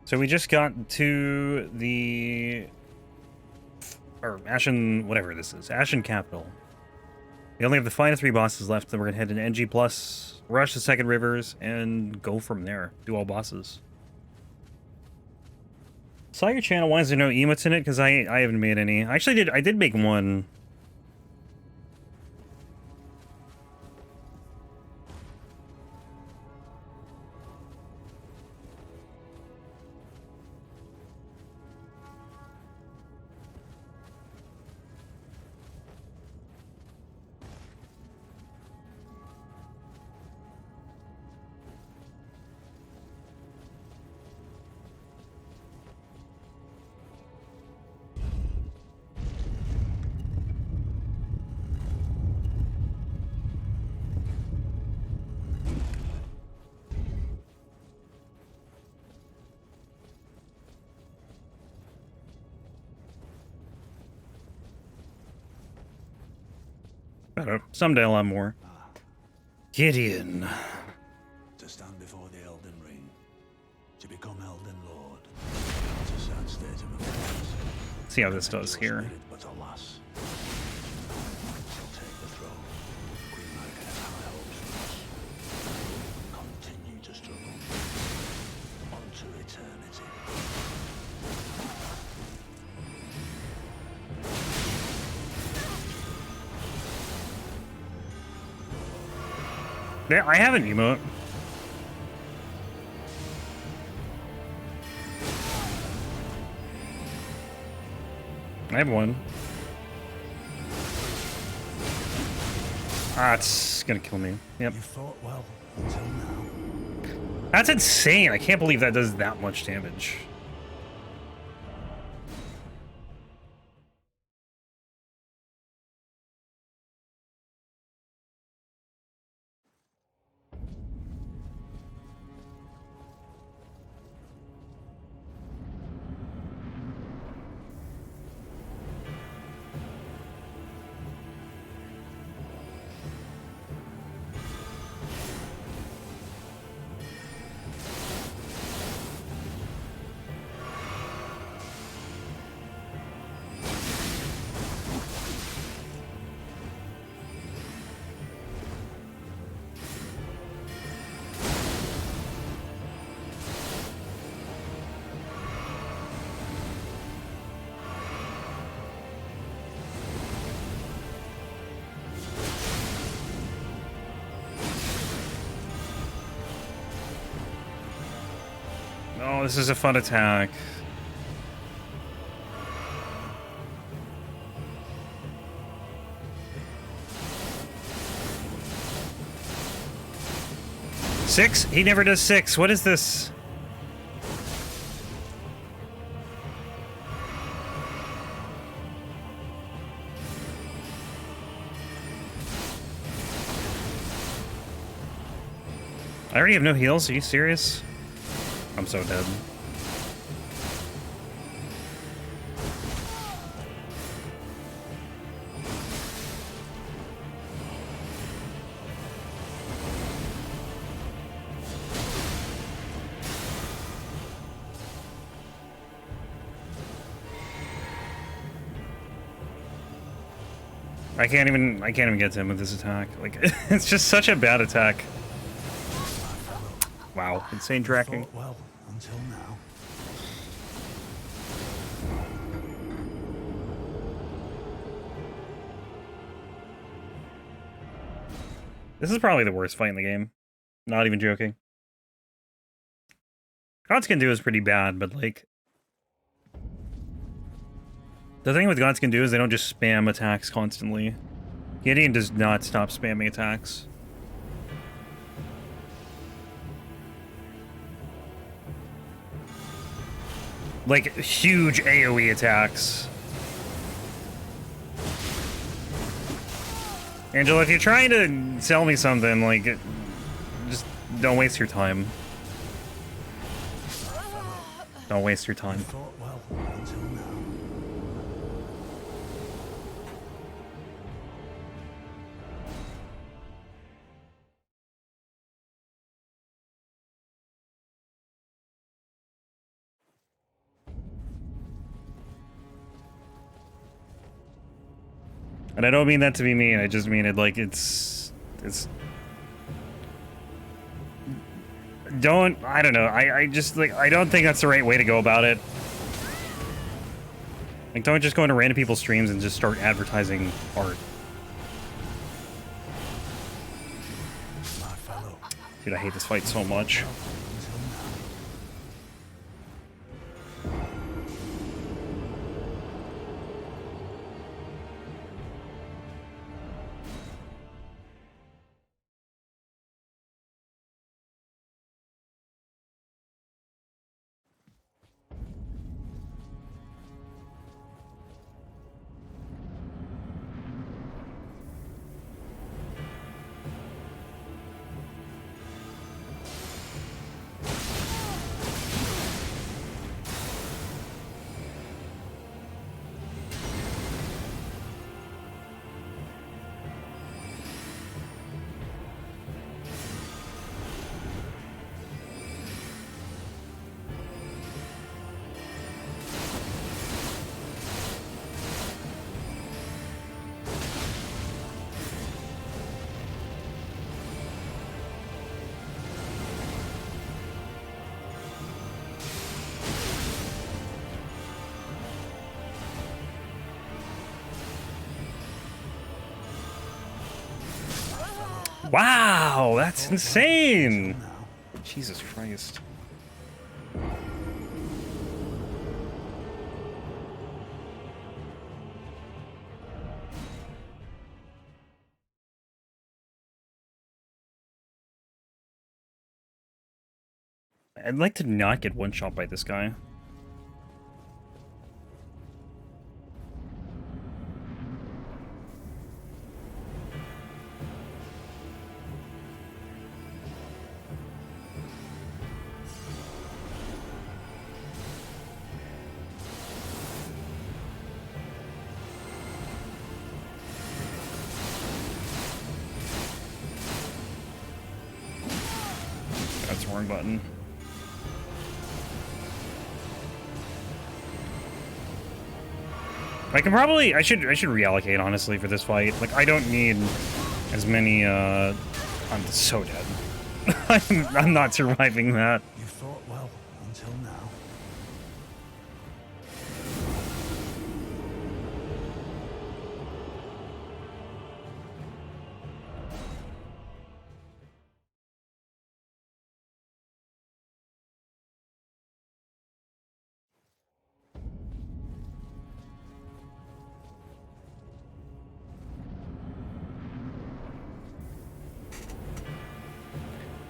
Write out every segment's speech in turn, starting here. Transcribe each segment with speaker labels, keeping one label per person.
Speaker 1: So we just got to the... or Ashen... whatever this is. Ashen Capital. We only have the final 3 bosses left, then we're gonna head to NG+, rush the Second Rivers, and go from there. Do all bosses. Saw your channel. Why is there no emotes in it? Because I haven't made any. I did make one. Someday I'll have more. Gideon.
Speaker 2: To stand before the Elden Ring, to become Elden Lord. It's a sad state of affairs.
Speaker 1: See how this does here.
Speaker 2: But alas, shall take the throne. Queen Margit has high hopes for us. Continue to struggle unto eternity.
Speaker 1: Yeah, I have an emote. I have one. Ah, it's gonna kill me. Yep.
Speaker 2: You fought well until now.
Speaker 1: That's insane. I can't believe that does that much damage. Oh, this is a fun attack. Six? He never does 6. What is this? I already have no heals. Are you serious? I'm so dead. I can't even get to him with this attack. Like, it's just such a bad attack. Wow, insane tracking.
Speaker 2: Well, until now.
Speaker 1: This is probably the worst fight in the game. Not even joking. Gods Can Do is pretty bad, but like... the thing with Gods Can Do is they don't just spam attacks constantly. Gideon does not stop spamming attacks. Like, huge AoE attacks. Angela, if you're trying to sell me something, like, just don't waste your time. Don't waste your time. And I don't mean that to be mean, I just mean it like it's... I don't know, I just, like, I don't think that's the right way to go about it. Like, don't just go into random people's streams and just start advertising art. Dude, I hate this fight so much. Wow, that's insane! Jesus Christ. I'd like to not get one-shot by this guy. That's the wrong button. I should reallocate, honestly, for this fight. Like, I don't need as many, I'm so dead. I'm not surviving that.
Speaker 2: You fought well until now.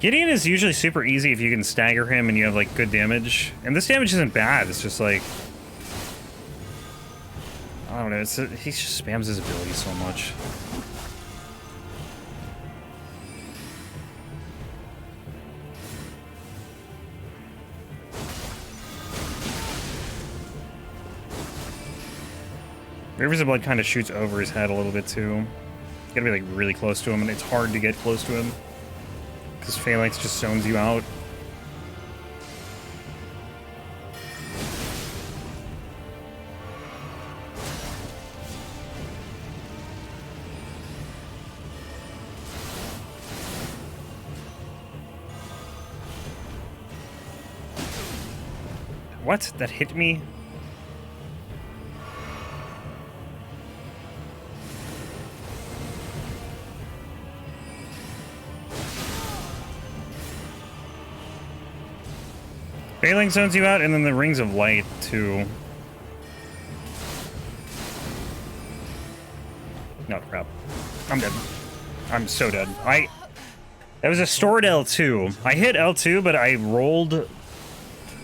Speaker 1: Gideon is usually super easy if you can stagger him and you have, like, good damage. And this damage isn't bad, it's just, like... I don't know, he just spams his ability so much. Rivers of Blood kind of shoots over his head a little bit, too. You gotta be, like, really close to him, and it's hard to get close to him. Because Phalanx just zones you out. What? That hit me? Failing zones you out, and then the Rings of Light, too. No, crap. I'm dead. I'm so dead. That was a stored L2. I hit L2, but I rolled,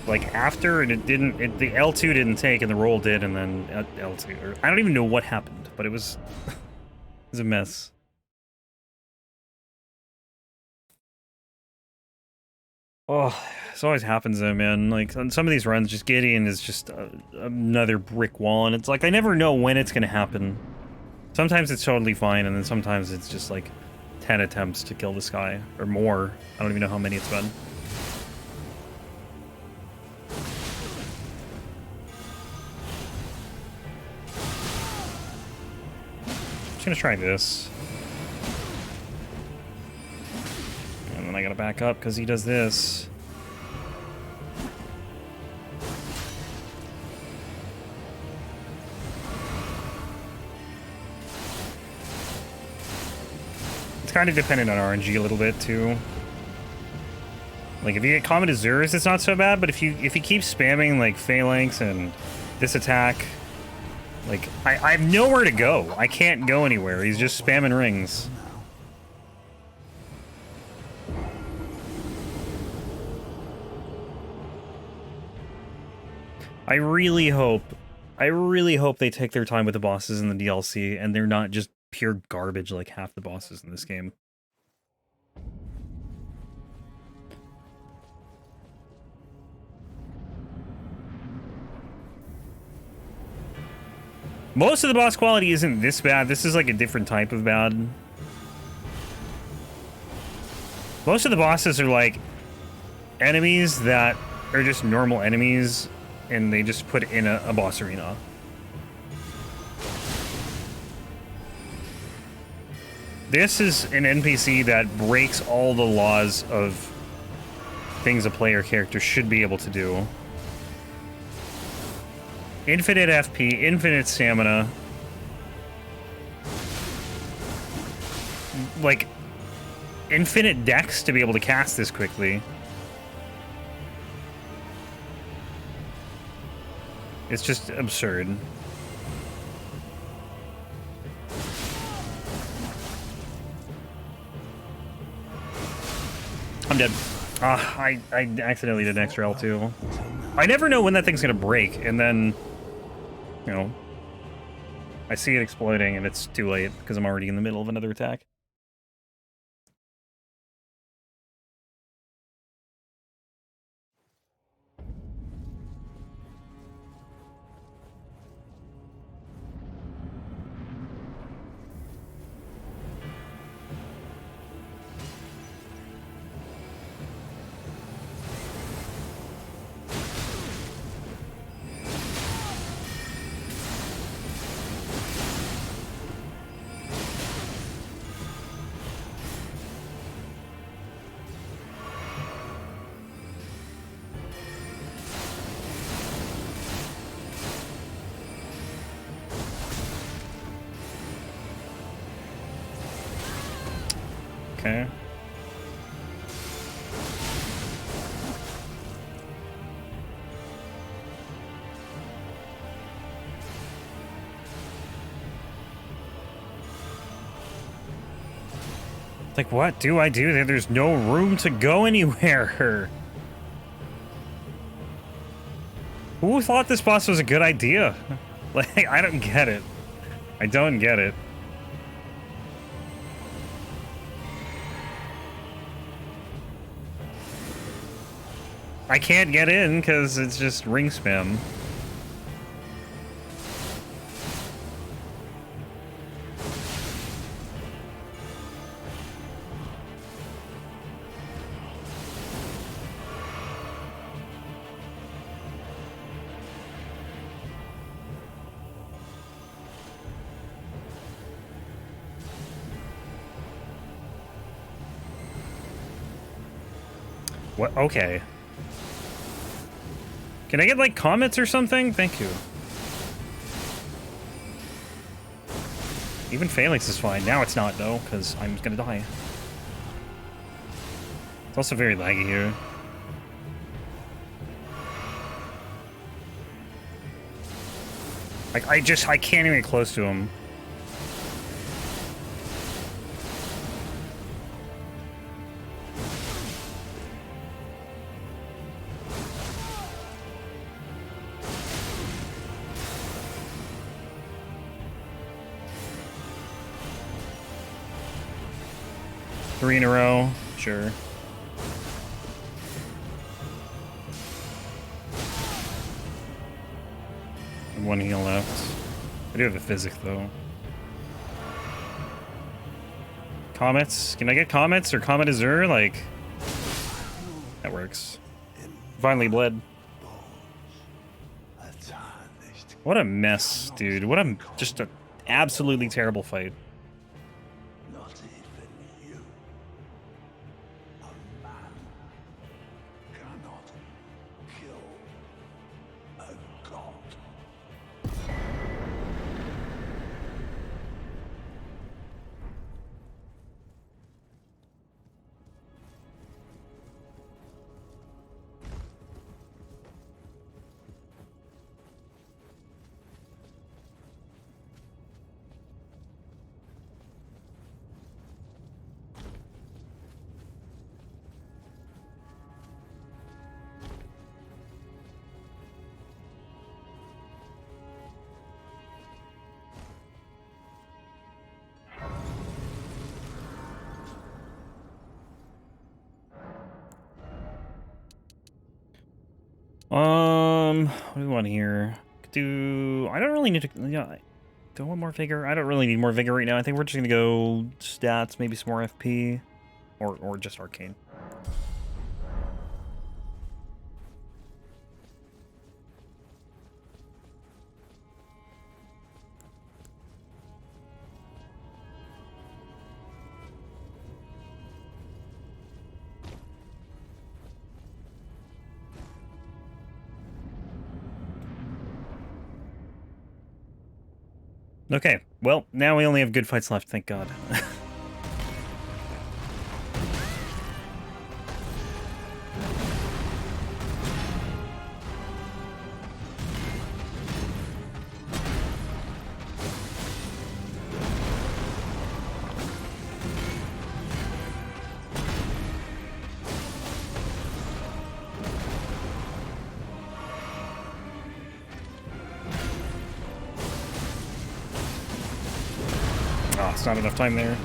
Speaker 1: like, after, and the L2 didn't take, and the roll did, and then L2. I don't even know what happened, but it was... it was a mess. Oh... This always happens though, man. Like, on some of these runs, just Gideon is just another brick wall, and it's like, I never know when it's gonna happen. Sometimes it's totally fine, and then sometimes it's just like 10 attempts to kill this guy, or more. I don't even know how many it's been. Just gonna try this. And then I gotta back up because he does this. It's kind of dependent on RNG a little bit too. Like if you get Comet Azures, it's not so bad, but if you keep spamming like Phalanx and this attack, like I have nowhere to go. I can't go anywhere. He's just spamming rings. I really hope they take their time with the bosses in the DLC and they're not just pure garbage like half the bosses in this game. Most of the boss quality isn't this bad. This is like a different type of bad. Most of the bosses are like enemies that are just normal enemies and they just put in a boss arena. This is an NPC that breaks all the laws of things a player character should be able to do. Infinite FP, infinite stamina. Like, infinite dex to be able to cast this quickly. It's just absurd. I'm dead. I accidentally did an extra L2. I never know when that thing's gonna break, and then, you know, I see it exploding, and it's too late, because I'm already in the middle of another attack. Okay. Like, what do I do? There's no room to go anywhere. Who thought this boss was a good idea? Like, I don't get it. I don't get it. I can't get in because it's just ring spam. What? Okay. Can I get, like, comments or something? Thank you. Even Phalanx is fine. Now it's not, though, because I'm gonna die. It's also very laggy here. Like, I can't even get close to him. Three in a row, sure. And one heal left. I do have a physic though. Comets? Can I get comets or Comet Azure? Like, that works. Finally bled. What a mess, dude. What a just an absolutely terrible fight. What do we want here? I don't really need to. Yeah, do I want more vigor? I don't really need more vigor right now. I think we're just gonna go stats, maybe some more FP, or just arcane. Okay, well, now we only have good fights left, thank God. Oh, it's not enough time there.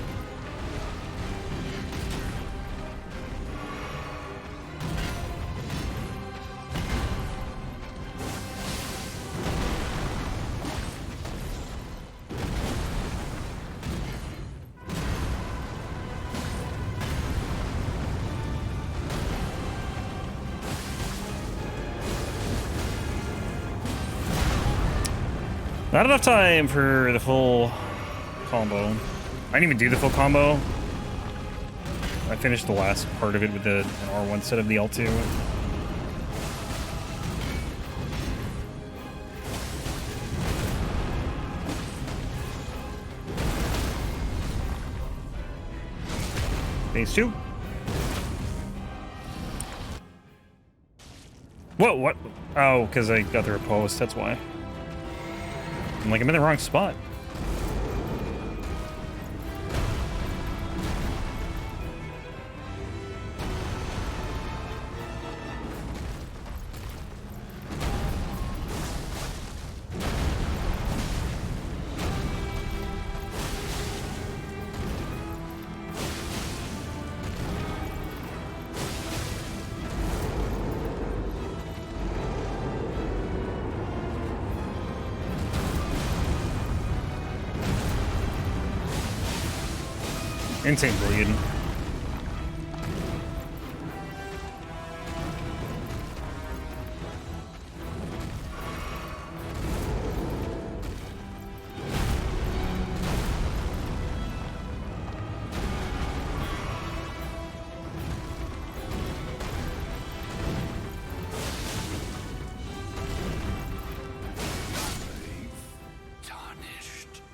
Speaker 1: Not enough time for the full combo. I didn't even do the full combo. I finished the last part of it with an R1 instead of the L2. Phase 2. Whoa, what? Oh, because I got the riposte, that's why. I'm like, I'm in the wrong spot. Insane bleed.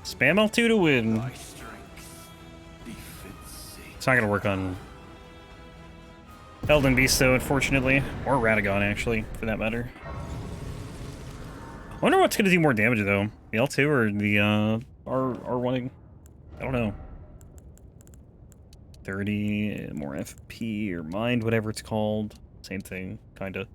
Speaker 1: Spam L2 to win. It's not gonna work on Elden Beast though, unfortunately. Or Radagon, actually, for that matter. I wonder what's gonna do more damage though. The L2 or the R1? I don't know. 30 more FP or mind, whatever it's called. Same thing, kinda.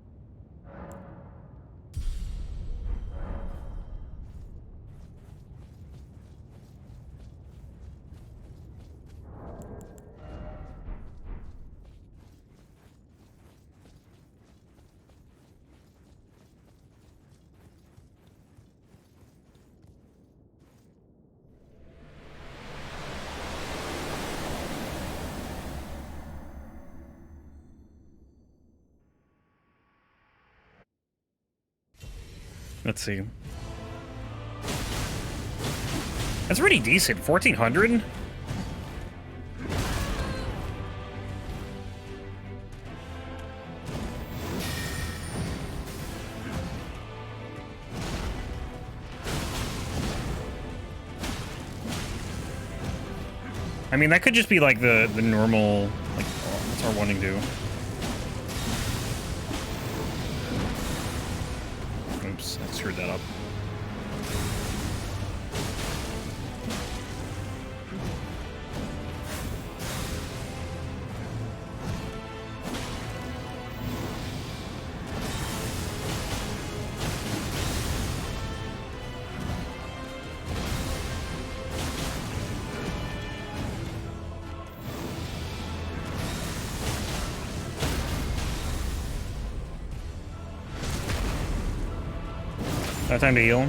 Speaker 1: Let's see. That's pretty decent. 1400? I mean, that could just be like the normal, like, what's our wanting to do? Oops, I screwed that up. No time to heal.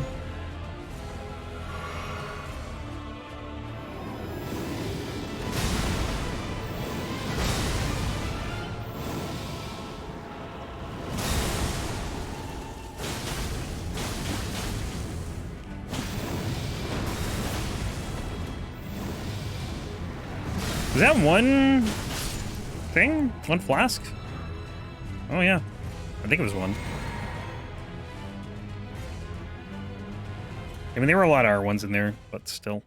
Speaker 1: Is that one thing? One flask? Oh yeah. I think it was one. I mean, there were a lot of R1s in there, but still.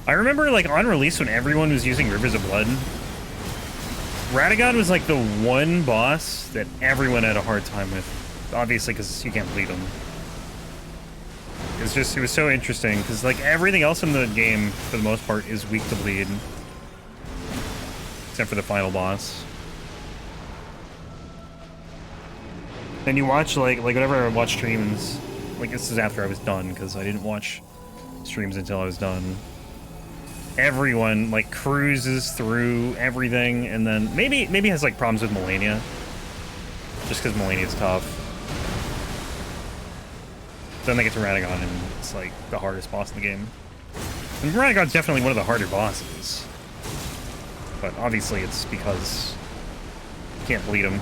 Speaker 1: I remember, like, on release when everyone was using Rivers of Blood, Radagon was, like, the one boss that everyone had a hard time with. Obviously, because you can't bleed him. It's just, it was so interesting, because, like, everything else in the game, for the most part, is weak to bleed. Except for the final boss. And you watch, like whenever I watch streams, like, this is after I was done, because I didn't watch streams until I was done. Everyone, like, cruises through everything, and then maybe has, like, problems with Malenia. Just because Malenia's tough. Then they get to Radagon, and it's, like, the hardest boss in the game. And Radagon's definitely one of the harder bosses. But obviously it's because you can't bleed him.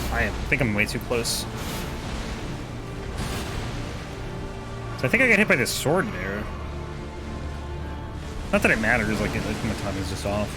Speaker 1: I think I'm way too close. So I think I got hit by this sword there. Not that it matters, like, my time is just off.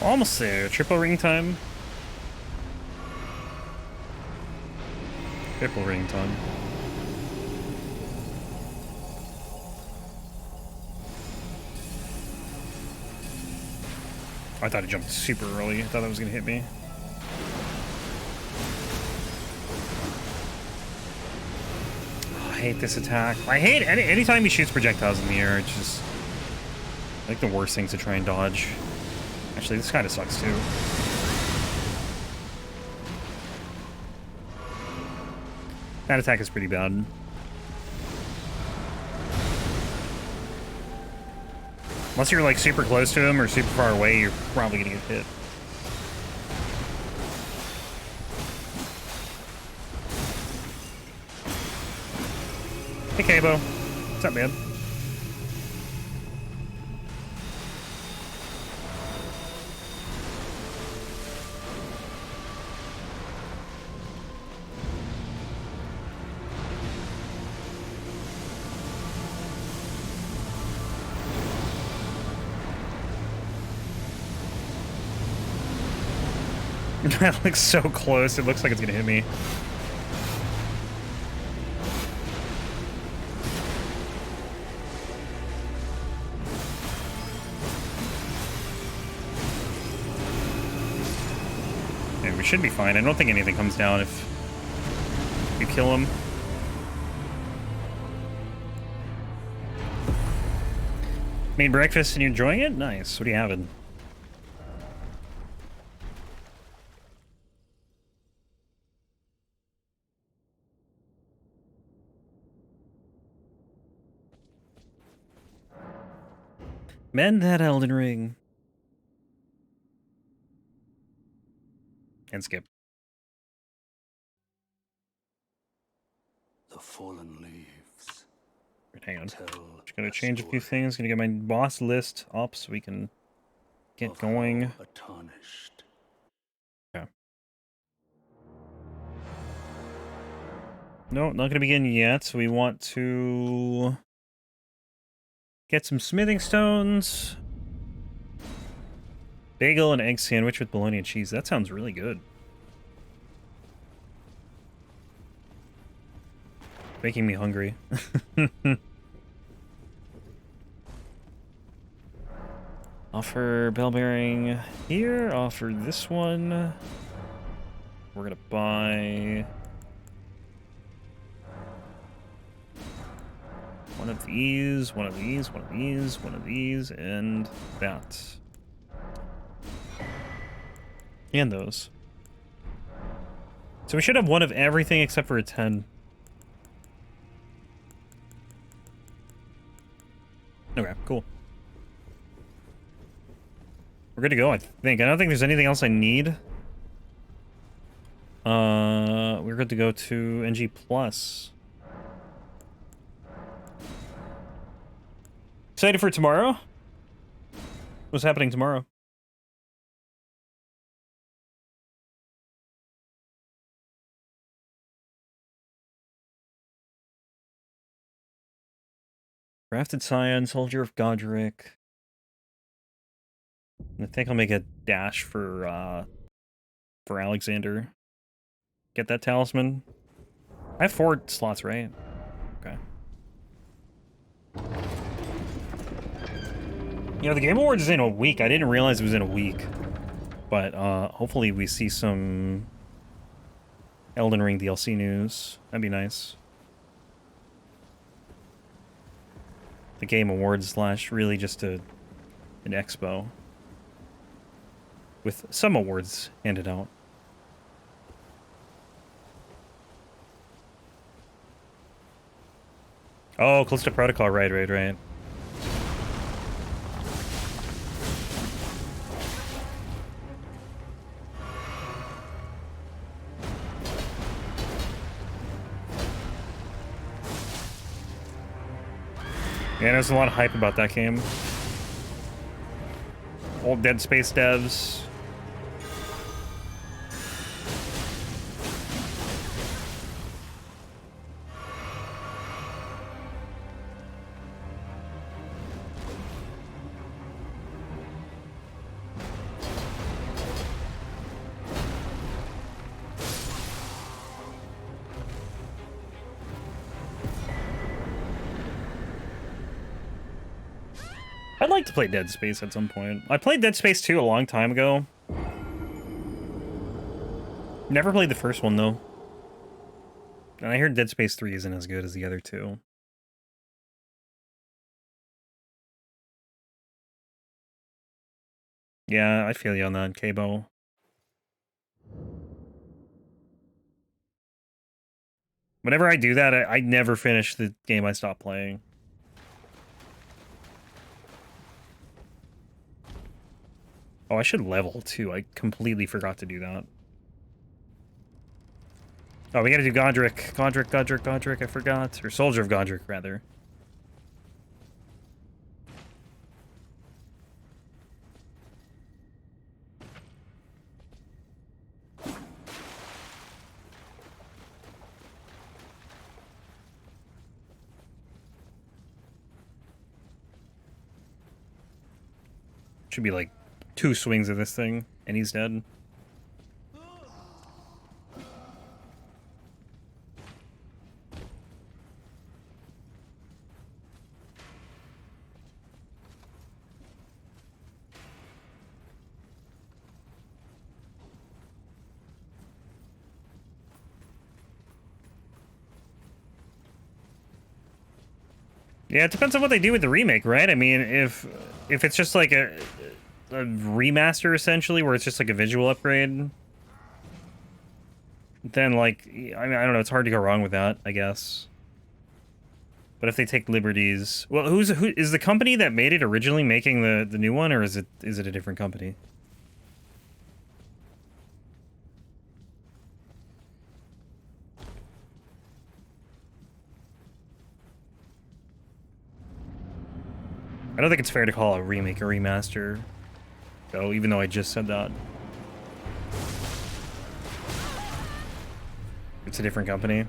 Speaker 1: Almost there. Triple ring time. Triple ring time. I thought it jumped super early. I thought that was gonna hit me. Oh, I hate this attack. I hate anytime he shoots projectiles in the air. It's just like the worst things to try and dodge. Actually, this kind of sucks too. That attack is pretty bad. Unless you're like super close to him or super far away, you're probably gonna get hit. Hey Cabo. What's up, man? That looks so close, it looks like it's gonna hit me. we should be fine. I don't think anything comes down if you kill him. Made breakfast and you're enjoying it? Nice. What are you having? Mend that Elden Ring. And skip.
Speaker 2: The fallen leaves.
Speaker 1: Right, hang on.
Speaker 2: Tell
Speaker 1: Just gonna
Speaker 2: a
Speaker 1: change a few
Speaker 2: story
Speaker 1: things. Gonna get my boss list up so we can get
Speaker 2: of
Speaker 1: going.
Speaker 2: how a tarnished.
Speaker 1: Okay. No, not gonna begin yet. So we want to get some smithing stones. Bagel and egg sandwich with bologna and cheese. That sounds really good. Making me hungry. Offer bell bearing here. Offer this one. We're gonna buy one of these, one of these, one of these, one of these, and that. And those. So we should have one of everything except for a 10. Okay, cool. We're good to go, I think. I don't think there's anything else I need. We're good to go to NG+. Excited for tomorrow? What's happening tomorrow? Grafted Scion, Soldier of Godrick. I think I'll make a dash for Alexander. Get that talisman. I have 4 slots, right? Okay. You know, the Game Awards is in a week. I didn't realize it was in a week. But hopefully we see some Elden Ring DLC news. That'd be nice. The Game Awards / really just an expo. With some awards handed out. Oh, close to Protocol, right. Yeah, there's a lot of hype about that game. Old Dead Space devs. I'd like to play Dead Space at some point. I played Dead Space 2 a long time ago. Never played the first one, though. And I heard Dead Space 3 isn't as good as the other two. Yeah, I feel you on that, Cabo. Whenever I do that, I never finish the game I stop playing. Oh, I should level, too. I completely forgot to do that. Oh, we gotta do Godrick. Godrick, I forgot. Or Soldier of Godrick, rather. Should be like 2 swings of this thing, and he's dead. Yeah, it depends on what they do with the remake, right? I mean, if it's just like a remaster essentially, where it's just like a visual upgrade, then like, I mean, I don't know, it's hard to go wrong with that, I guess. But if they take liberties, well, who is the company that made it originally making the new one, or is it a different company? I don't think it's fair to call a remake a remaster, though, even though I just said that. It's a different company.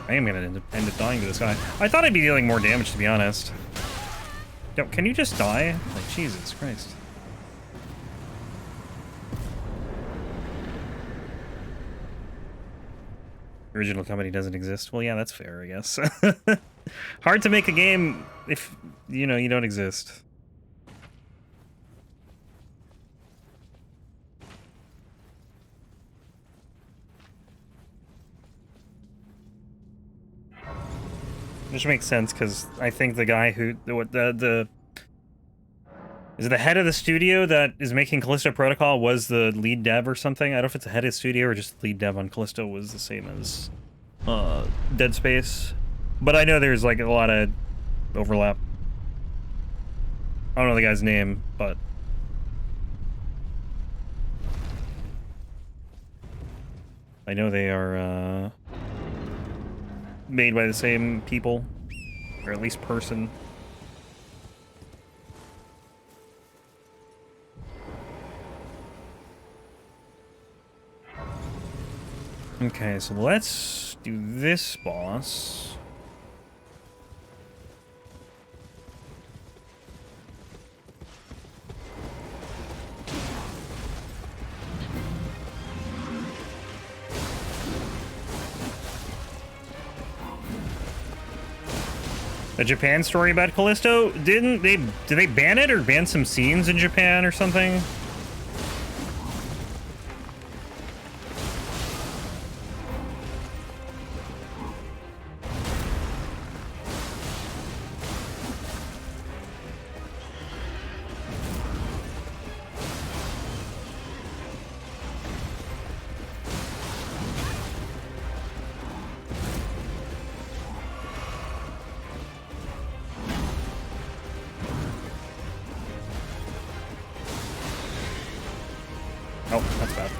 Speaker 1: I am gonna end up dying to this guy. I thought I'd be dealing more damage, to be honest. Yo, can you just die? Like, Jesus Christ. The original company doesn't exist. Well, yeah, that's fair, I guess. Hard to make a game if, you know, you don't exist. Which makes sense, because I think the guy who... Is it the head of the studio that is making Callisto Protocol was the lead dev or something? I don't know if it's the head of the studio or just the lead dev on Callisto was the same as Dead Space. But I know there's like a lot of overlap. I don't know the guy's name, but... I know they are made by the same people, or at least person. Okay, so let's do this boss. A Japan story about Callisto? Did they ban it or ban some scenes in Japan or something? Oh, that's bad.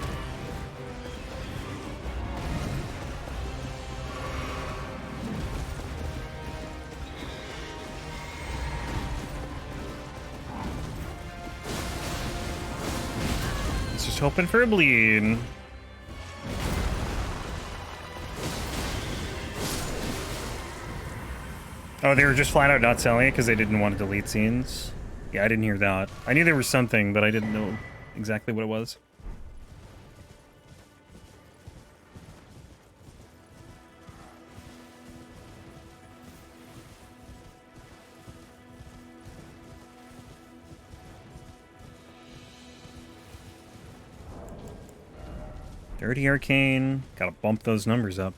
Speaker 1: It's just hoping for a bleed. Oh, they were just flat out not selling it because they didn't want to delete scenes? Yeah, I didn't hear that. I knew there was something, but I didn't know exactly what it was. Dirty Arcane. Gotta bump those numbers up.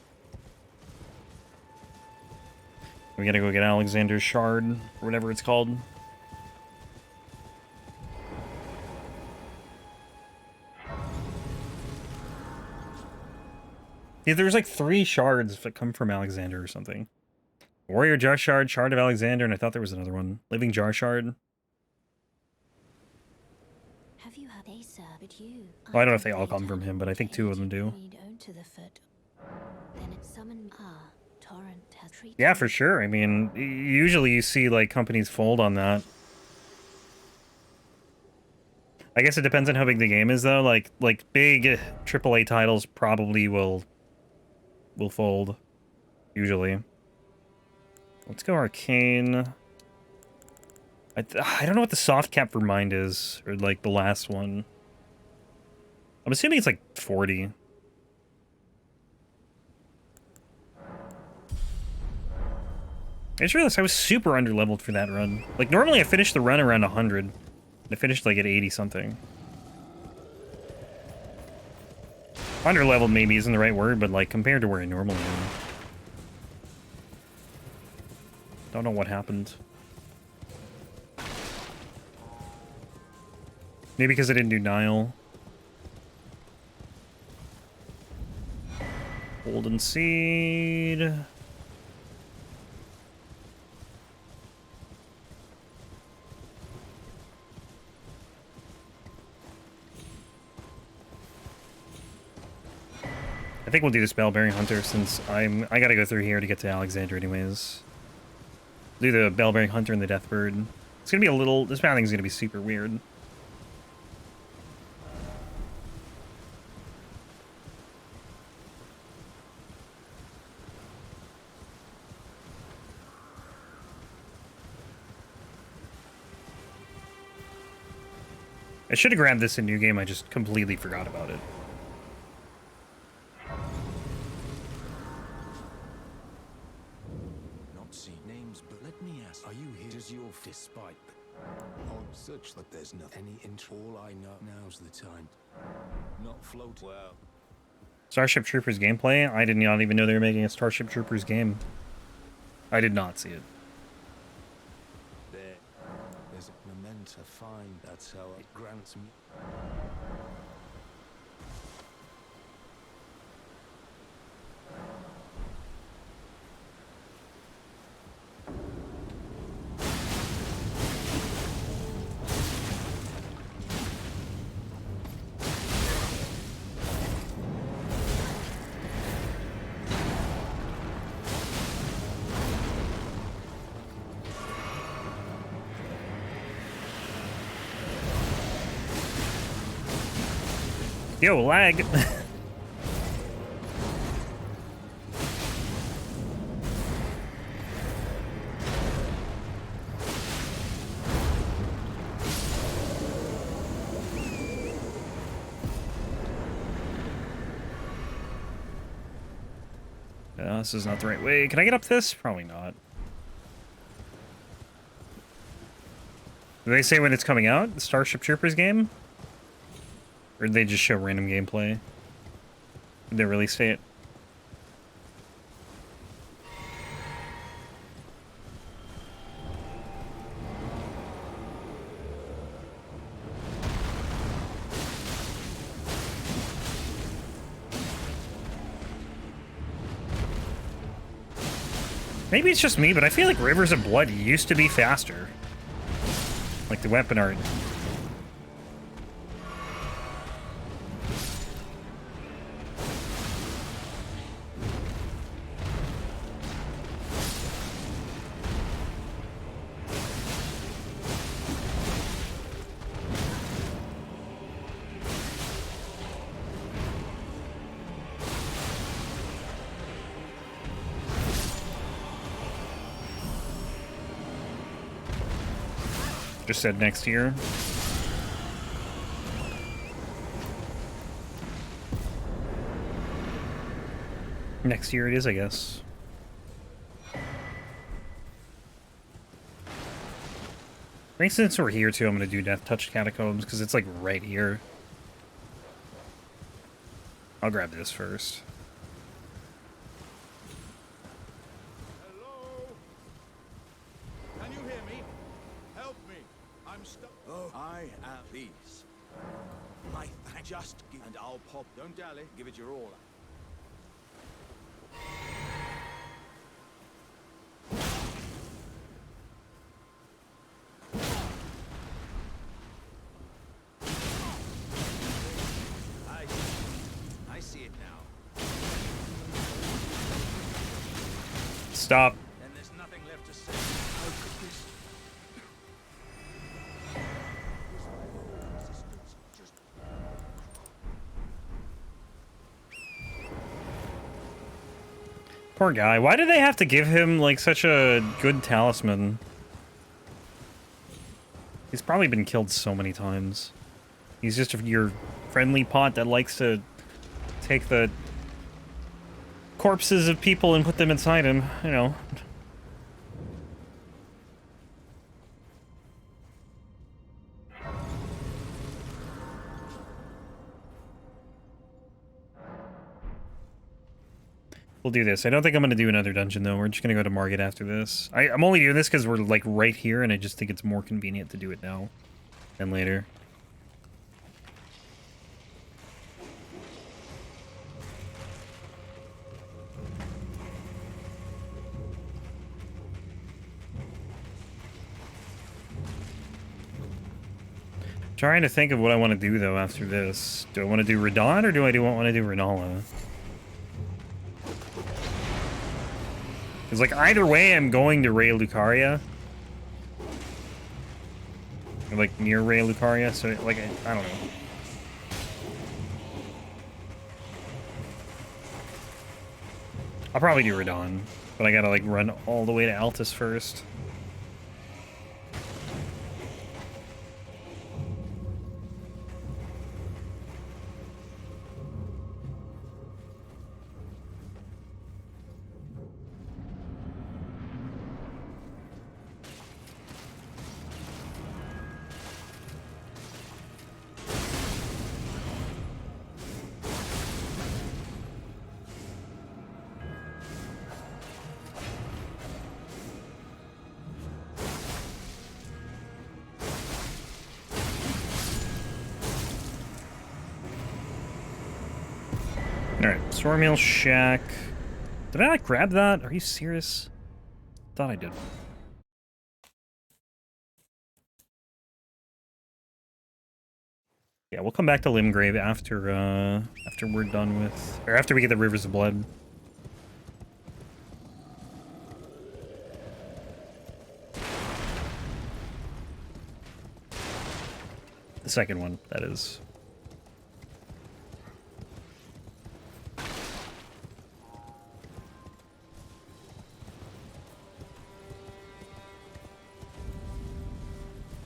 Speaker 1: We gotta go get Alexander's Shard, or whatever it's called. Yeah, there's like 3 shards that come from Alexander or something. Warrior Jar Shard, Shard of Alexander, and I thought there was another one. Living Jar Shard.
Speaker 3: Have you heard they served you?
Speaker 1: Well, I don't know if they all come from him, but I think 2 of them do.
Speaker 3: Then it summoned torrent has treated.
Speaker 1: Yeah, for sure. I mean, usually you see like companies fold on that. I guess it depends on how big the game is, though. Like big AAA titles probably will fold, usually. Let's go Arcane. I don't know what the soft cap for Mind is, or like the last one. I'm assuming it's like 40. I just realized I was super underleveled for that run. Like, normally I finish the run around 100. I finished like at 80 something. Under-leveled maybe isn't the right word, but like compared to where I normally am. Don't know what happened. Maybe because I didn't do Nile. Golden Seed. I think we'll do the Spellbearing Hunter since I gotta go through here to get to Alexandria anyways. Do the Bellbearing Hunter and the Deathbird. It's gonna be a little... This pathing's gonna be super weird. I should have grabbed this in New Game, I just completely forgot about it.
Speaker 2: Not seen names, but let me ask, are you here? Does your despite on such that there's not any int? All I know now's the time. Not float well.
Speaker 1: Starship Troopers gameplay? I did not even know they were making a Starship Troopers game. I did not see it.
Speaker 2: There's a memento to find. That's how it grants me.
Speaker 1: Yo, lag! This is not the right way. Can I get up this? Probably not. Do they say when it's coming out? The Starship Troopers game? Or did they just show random gameplay? Did they really say it? Maybe it's just me, but I feel like Rivers of Blood used to be faster. Like the weapon art. Just said next year. Next year it is, I guess. I think since we're here too, I'm gonna do Deathtouched Catacombs because it's like right here. I'll grab this first.
Speaker 2: Hello? Can you hear me? Help me. I'm stuck. Oh, I am please. My just give and I'll pop. Don't dally. Give it your all. I see it now.
Speaker 1: Stop.
Speaker 2: And there's nothing left to say. How could this?
Speaker 1: Poor guy. Why do they have to give him, like, such a good talisman? He's probably been killed so many times. He's just your friendly pot that likes to take the corpses of people and put them inside him, you know. We'll do this. I don't think I'm going to do another dungeon, though. We're just going to go to Margit after this. I'm only doing this because we're, like, right here, and I just think it's more convenient to do it now than later. Trying to think of what I want to do, though, after this. Do I want to do Radon, or do I want to do Renala? Because, like, either way, I'm going to Ray Lucaria. Or, like, near Ray Lucaria, so, like, I don't know. I'll probably do Radon, but I gotta, like, run all the way to Altus first. Alright, Stormhill Shack. Did I not grab that? Are you serious? Thought I did. Yeah, we'll come back to Limgrave after we're done with... Or after we get the Rivers of Blood. The second one, that is.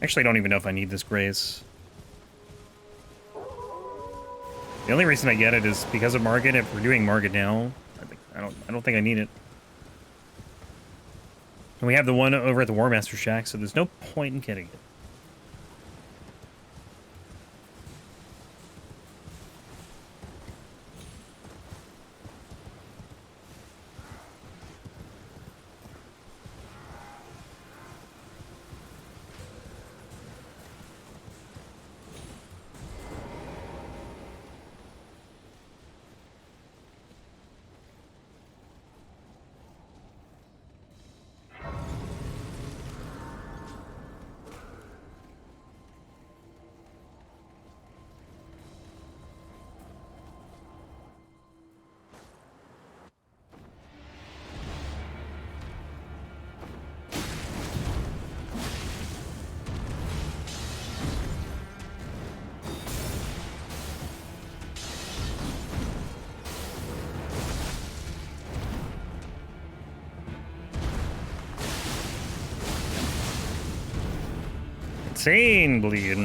Speaker 1: Actually, I don't even know if I need this Grace. The only reason I get it is because of Margit. If we're doing Margit now, I don't think I need it. And we have the one over at the War Master Shack, so there's no point in getting it. Insane bleed.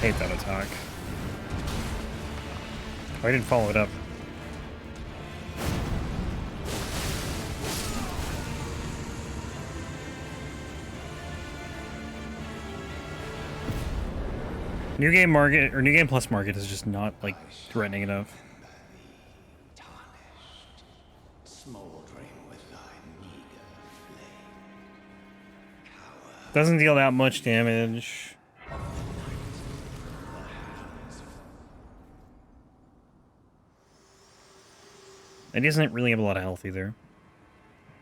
Speaker 1: Hate that attack. Oh, I didn't follow it up. New game Margit, or New Game Plus Margit is just not, like, threatening enough. Doesn't deal that much damage. It doesn't really have a lot of health either.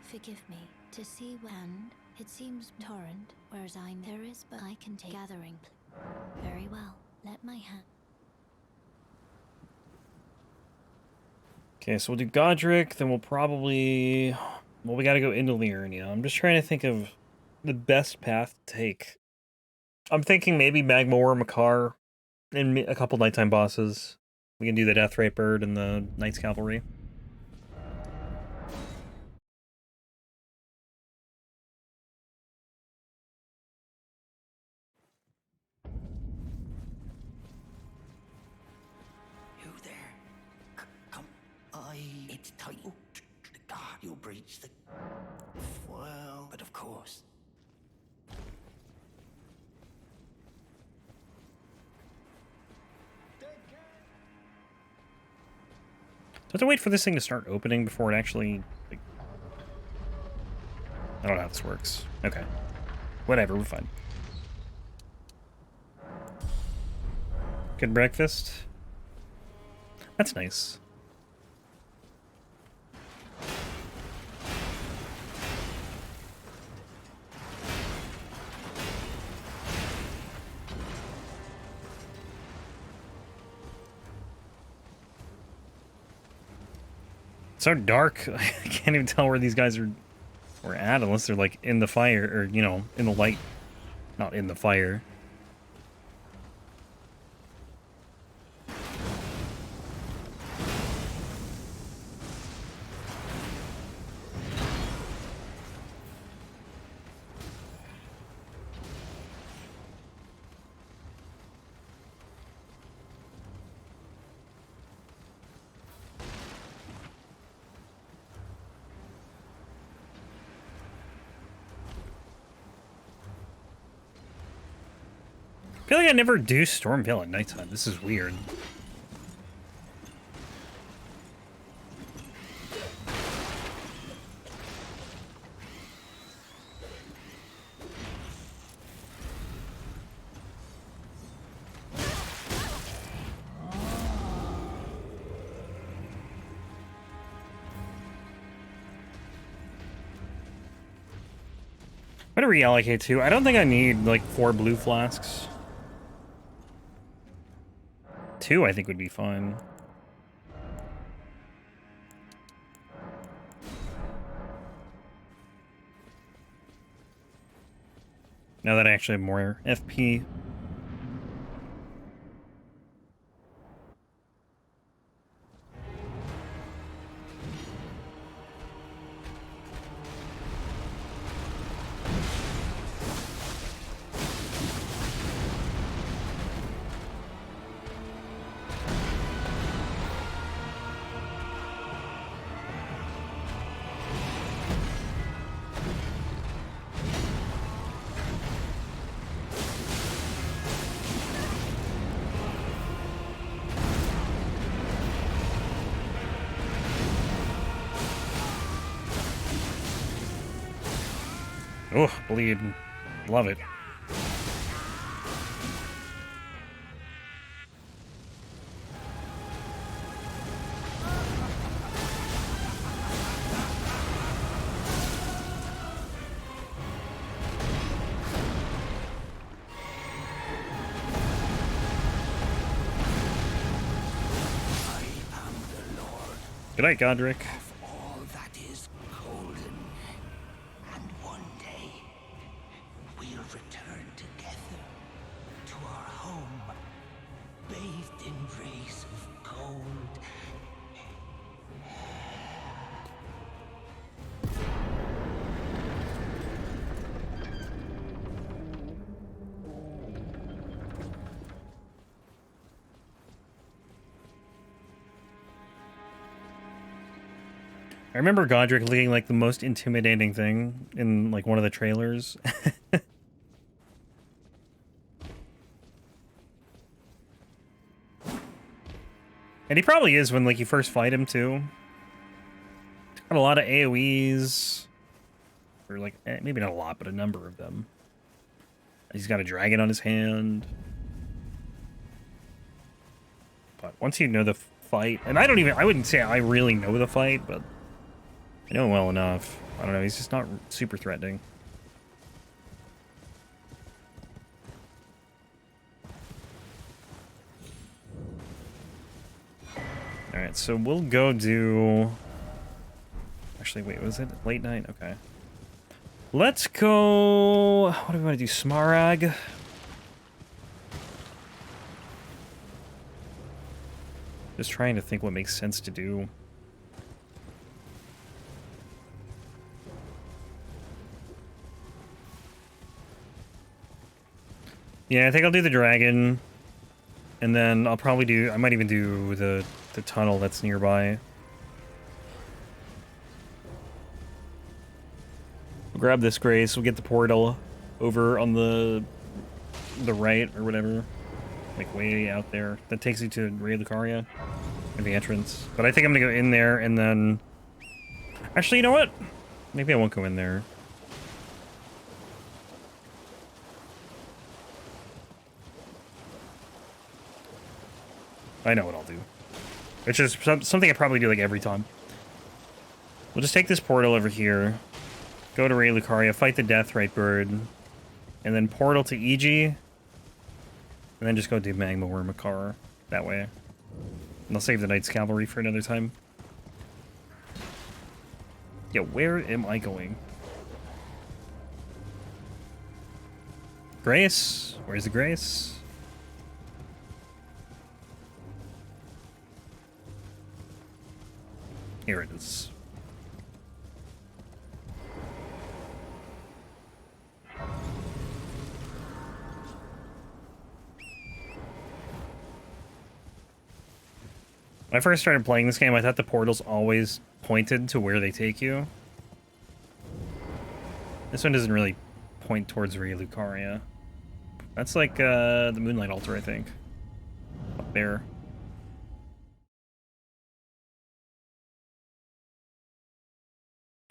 Speaker 3: Forgive me. To see when it seems torrent, whereas there is, but I can take gathering. Very well. Let my hand.
Speaker 1: Okay, so we'll do Godrick, then we'll probably... Well, we gotta go into Liurnia. I'm just trying to think of the best path to take. I'm thinking maybe Magma or Makar and a couple nighttime bosses. We can do the Deathbird and the Knight's Cavalry.
Speaker 2: It's tight. You'll breach the... Well, but of course.
Speaker 1: Do I have to wait for this thing to start opening before it actually, like... I don't know how this works. Okay. Whatever, we're fine. Good breakfast. That's nice. It's so dark, I can't even tell where these guys are at unless they're like in the fire, or, you know, in the light. Not in the fire. I feel like I never do Stormveil at nighttime. This is weird. I'm gonna reallocate too. I don't think I need like 4 blue flasks. 2, I think, would be fine. Now that I actually have more FP. Oh, bleed. Love it. Good night, Godrick.
Speaker 2: All that is golden. And one day, we'll return together to our home, bathed in rays of gold.
Speaker 1: I remember Godrick looking like the most intimidating thing in like one of the trailers. And he probably is when like you first fight him too. Got a lot of AoEs. Or like maybe not a lot, but a number of them. He's got a dragon on his hand. But once you know the fight, and I wouldn't say I really know the fight, but I know him well enough. I don't know, he's just not super threatening. Alright, so we'll go do... Actually, wait, was it late night? Okay. Let's go... What do we want to do? Smarag? Just trying to think what makes sense to do. Yeah, I think I'll do the dragon. And then I'll probably do... I might even do the tunnel that's nearby. grab this grace. We'll get the portal over on the right or whatever, like way out there. That takes you to Lucaria, or the entrance. But I think I'm gonna go in there and then. Actually, you know what? Maybe I won't go in there. I know what I'll do. It's just something I probably do like every time. We'll just take this portal over here, go to Lucaria, fight the Deathtouched, and then portal to EG, and then just go do Magma or Makar that way. And I'll save the Knight's Cavalry for another time. Yo, where am I going? Grace? Where's the Grace? Here it is. When I first started playing this game, I thought the portals always pointed to where they take you. This one doesn't really point towards Lucaria. That's like the Moonlight Altar, I think. Up there.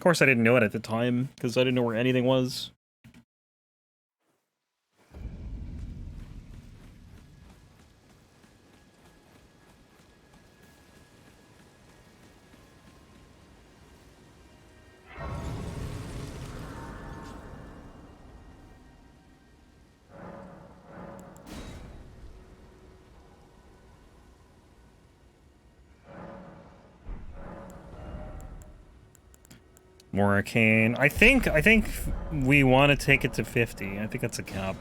Speaker 1: Of course, I didn't know it at the time, because I didn't know where anything was. More arcane. I think we want to take it to 50. I think that's a cap.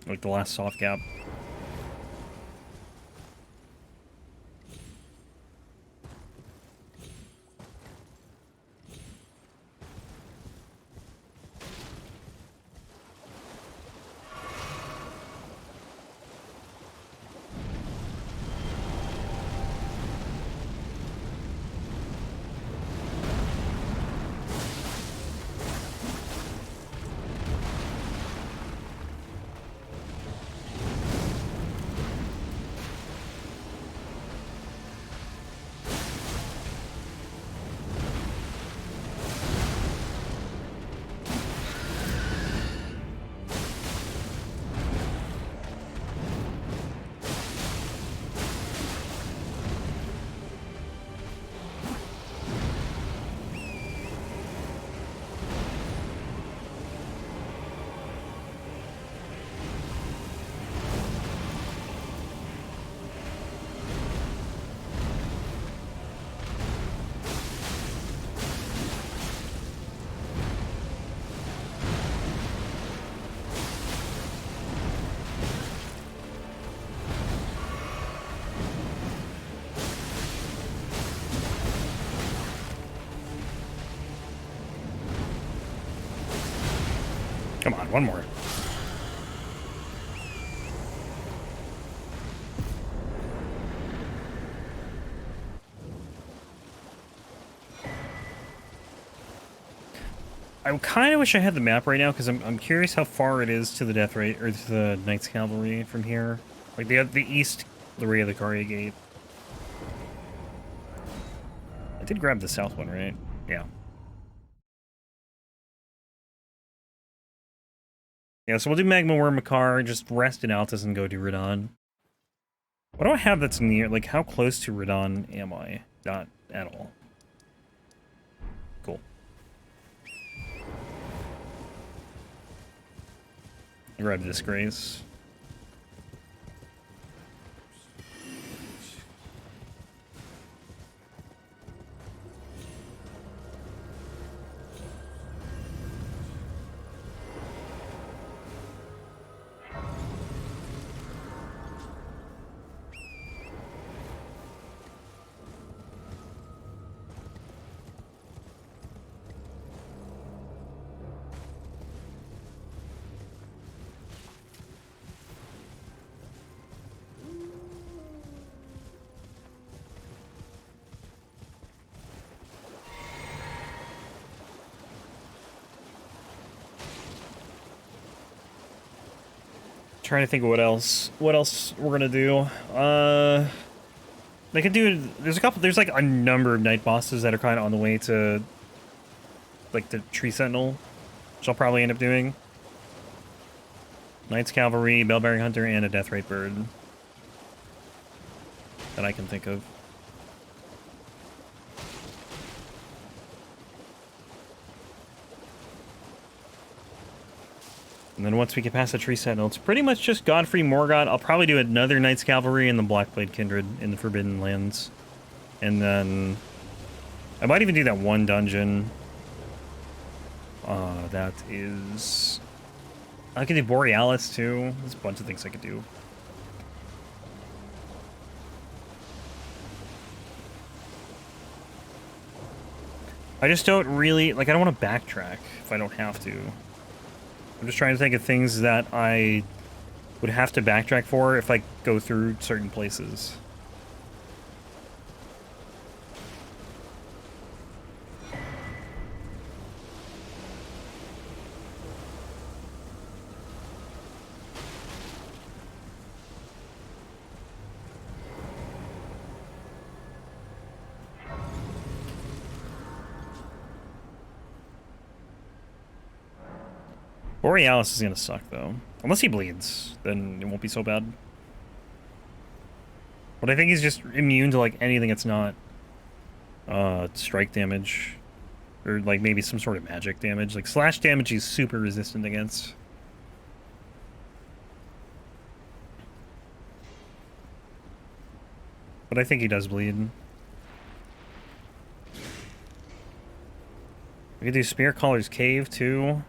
Speaker 1: Like the last soft cap. Come on, one more. I kind of wish I had the map right now because I'm curious how far it is to the Death Rate or to the Knight's Cavalry from here. Like the east Lucaria gate. I did grab the south one, right? Yeah. Yeah, so we'll do Magma or Makar, just rest in Altus and go do Radon. What do I have that's near? Like, how close to Radon am I? Not at all. Cool. Grab this Grace. Trying to think of what else we're gonna do. They could do, there's like a number of night bosses that are kind of on the way to like the Tree Sentinel, which I'll probably end up doing. Knight's Cavalry, Bellbearing Hunter, and a Deathrite Bird that I can think of. And then once we get past the Tree Sentinel, it's pretty much just Godfrey, Morgott. I'll probably do another Knight's Cavalry and the Blackblade Kindred in the Forbidden Lands. And then I might even do that one dungeon. That is... I could do Borealis too. There's a bunch of things I could do. I just don't really... Like, I don't want to backtrack if I don't have to. I'm just trying to think of things that I would have to backtrack for if I go through certain places. Borealis is gonna suck, though. Unless he bleeds, then it won't be so bad. But I think he's just immune to, like, anything that's not strike damage. Or, like, maybe some sort of magic damage. Like, slash damage he's super resistant against. But I think he does bleed. We could do Spear Caller's Cave, too.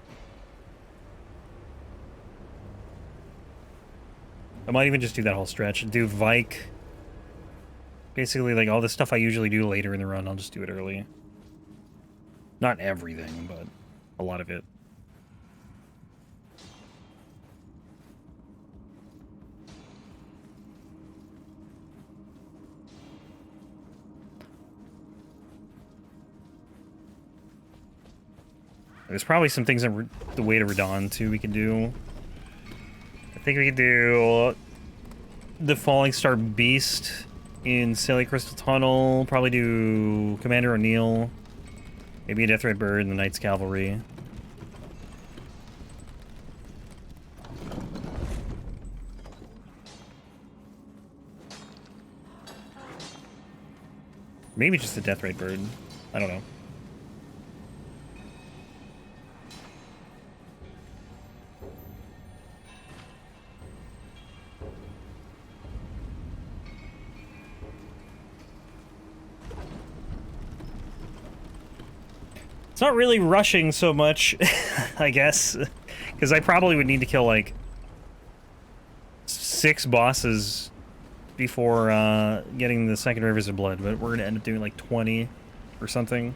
Speaker 1: I might even just do that whole stretch. Do Vike. Basically, like, all the stuff I usually do later in the run, I'll just do it early. Not everything, but a lot of it. There's probably some things on the way to Radon, too, we can do. I think we could do the Falling Star Beast in Silly Crystal Tunnel. Probably do Commander O'Neill. Maybe a Deathrite Bird and the Knight's Cavalry. Maybe just the Deathrite Bird. I don't know. It's not really rushing so much, I guess, because I probably would need to kill, like, 6 bosses before getting the second Rivers of Blood, but we're going to end up doing, like, 20 or something.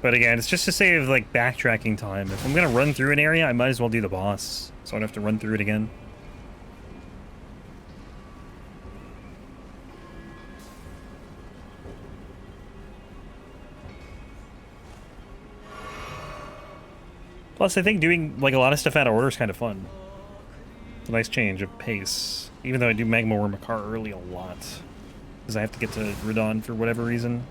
Speaker 1: But again, it's just to save, like, backtracking time. If I'm going to run through an area, I might as well do the boss, so I don't have to run through it again. Plus, I think doing, like, a lot of stuff out of order is kind of fun. It's a nice change of pace. Even though I do Magma or Makar early a lot. Because I have to get to Radon for whatever reason.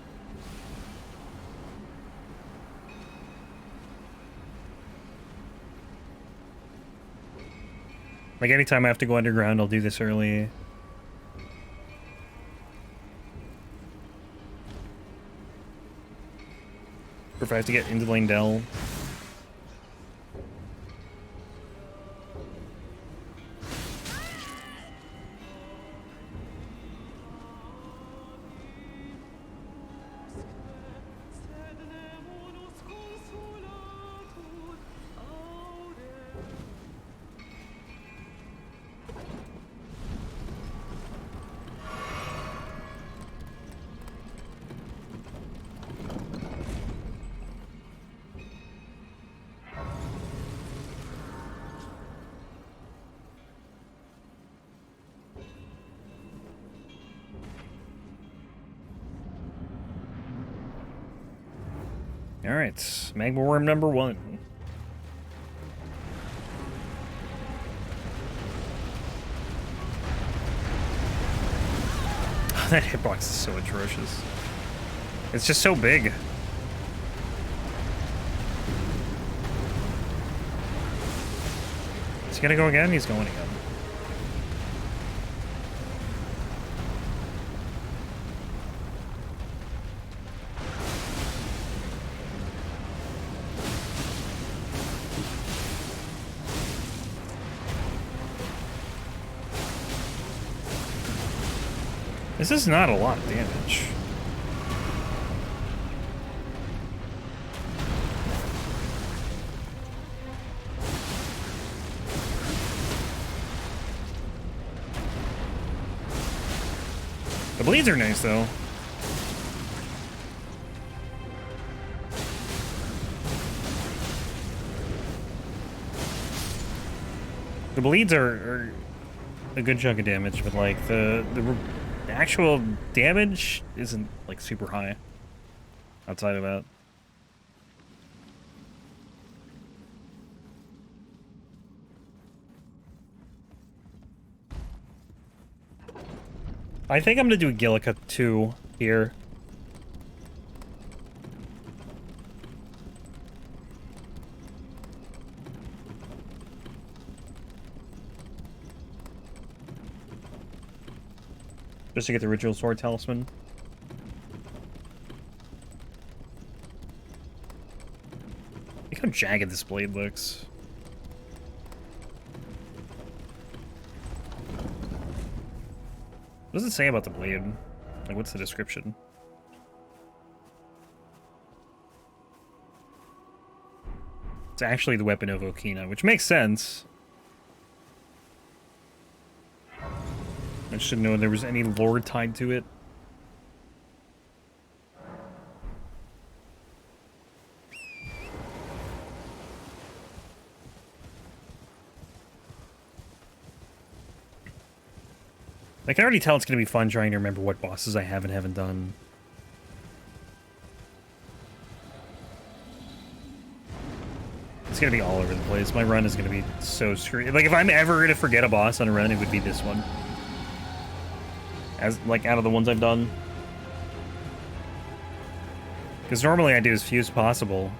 Speaker 1: Like, anytime I have to go underground, I'll do this early. Or if I have to get into Lane-Dell. Alright, Magma Wyrm number 1. That hitbox is so atrocious. It's just so big. Is he gonna go again? He's going again. This is not a lot of damage. The bleeds are nice, though. The bleeds are a good chunk of damage, but like the actual damage isn't like super high outside of that. I think I'm gonna do a Gilika 2 here. Just to get the Ritual Sword Talisman. Look how jagged this blade looks. What does it say about the blade? Like, what's the description? It's actually the weapon of Okina, which makes sense. I just didn't know there was any lore tied to it. I can already tell it's going to be fun trying to remember what bosses I have and haven't done. It's going to be all over the place. My run is going to be so screwed. Like, if I'm ever going to forget a boss on a run, it would be this one. As, like, out of the ones I've done. Because normally I do as few as possible.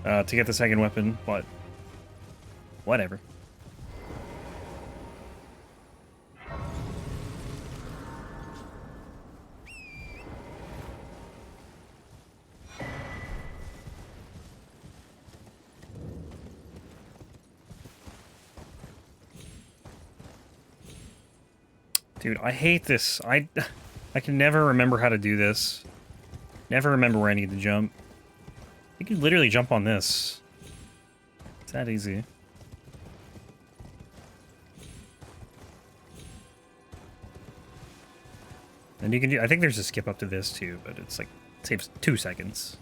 Speaker 1: To get the second weapon, but... whatever. Dude, I hate this. I can never remember how to do this. Never remember where I need to jump. You can literally jump on this. It's that easy. And you can do, I think there's a skip up to this too, but it's like, it saves 2 seconds.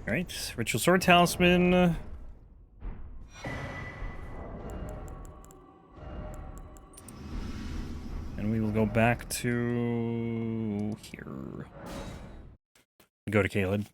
Speaker 1: Alright, Ritual Sword Talisman. And we will go back to here. Go to Caelid.